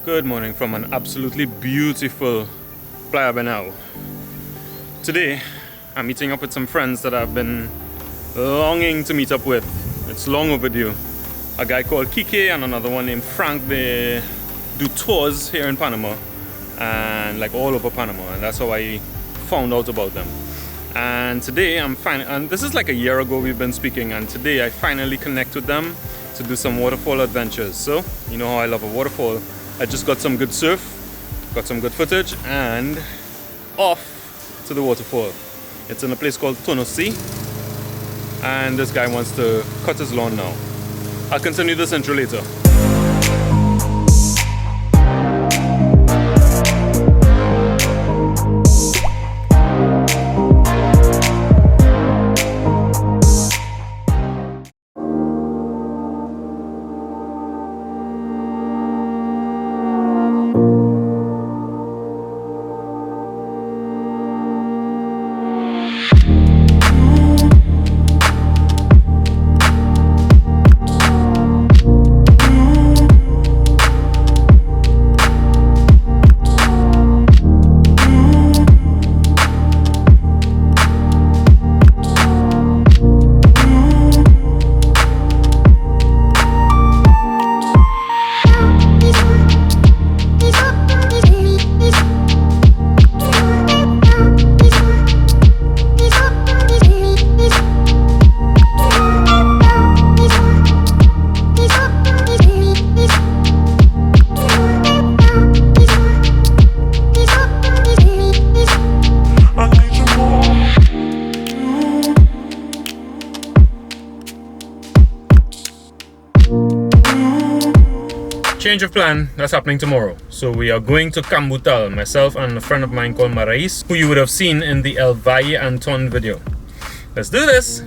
Good morning from an absolutely beautiful Playa Venao. Today, I'm meeting up with some friends that I've been longing to meet up with. It's long overdue. A guy called Kike and another one named Frank. They do tours here in Panama and like all over Panama, and that's how I found out about them. And today and this is like a year ago we've been speaking, and today I finally connect with them to do some waterfall adventures. So, you know how I love a waterfall. I just got some good surf, got some good footage, and off to the waterfall. It's in a place called Tonosi, and this guy wants to cut his lawn now. I'll continue this intro later. Change of plan, that's happening tomorrow. So we are going to Cambutal, myself and a friend of mine called Marais, who you would have seen in the El Valle Anton video. Let's do this!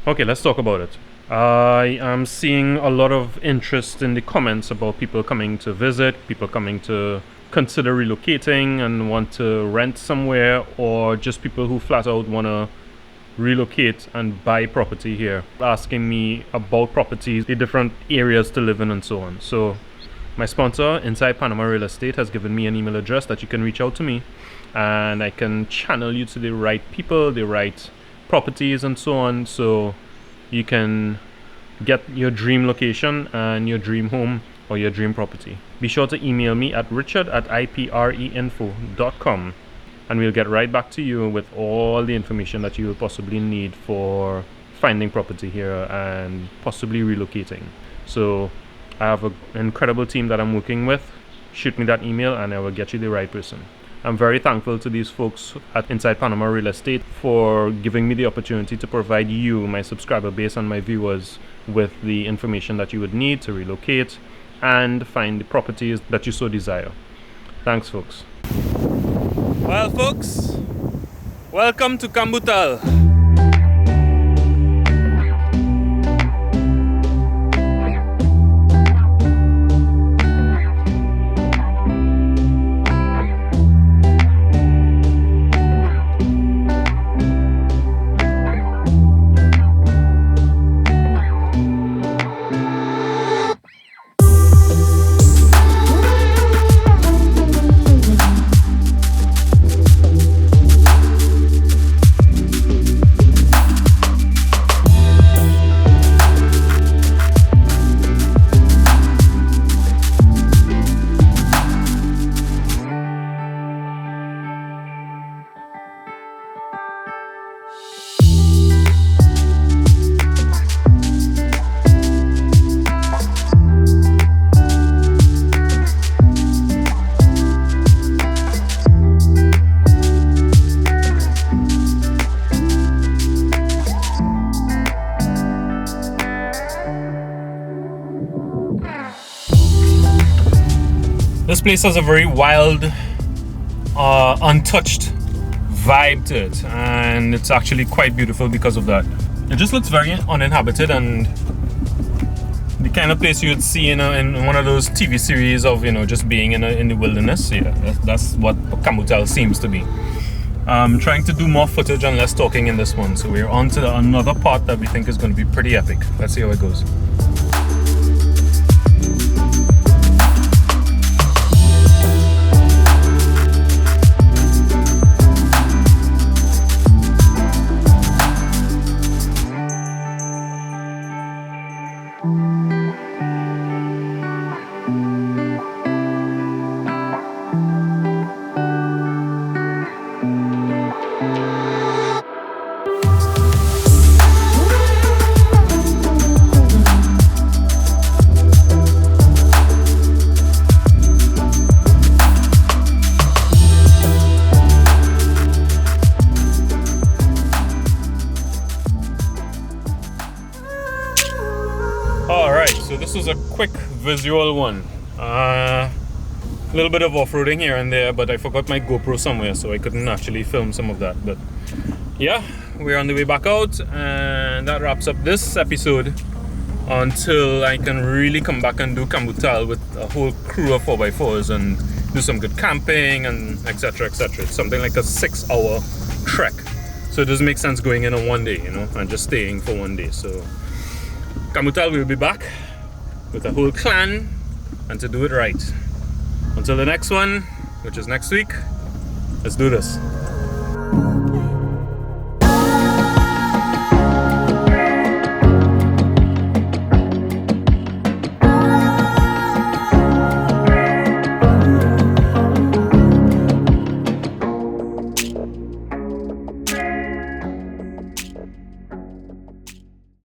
Okay, let's talk about it. I am seeing a lot of interest in the comments about people coming to visit, people coming to consider relocating and want to rent somewhere, or just people who flat out want to relocate and buy property here, asking me about properties, the different areas to live in and so on. So my sponsor, Inside Panama Real Estate, has given me an email address that you can reach out to me, and I can channel you to the right people, the right properties and so on, so you can get your dream location and your dream home or your dream property. Be sure to email me at richard@ipreinfo.com, and we'll get right back to you with all the information that you will possibly need for finding property here and possibly relocating. So I have an incredible team that I'm working with. Shoot me that email and I will get you the right person. I'm very thankful to these folks at Inside Panama Real Estate for giving me the opportunity to provide you, my subscriber base and my viewers, with the information that you would need to relocate and find the properties that you so desire. Thanks, folks. Well, folks, welcome to Cambutal. place has a very wild, untouched vibe to it, and it's actually quite beautiful because of that. It just looks very uninhabited and the kind of place you would see in one of those TV series of just being in the wilderness. Yeah, that's what Cambutal seems to be. I'm trying to do more footage and less talking in this one, so we're on to another part that we think is going to be pretty epic. Let's see how it goes. Alright, so this was a quick visual one. A little bit of off-roading here and there, but I forgot my GoPro somewhere, so I couldn't actually film some of that. But yeah, we're on the way back out, and that wraps up this episode until I can really come back and do Cambutal with a whole crew of 4x4s and do some good camping and etc, etc. It's something like a 6-hour trek, so it doesn't make sense going in on one day, and just staying for one day. So Cambutal will be back with a whole clan and to do it right. Until the next one, which is next week, let's do this.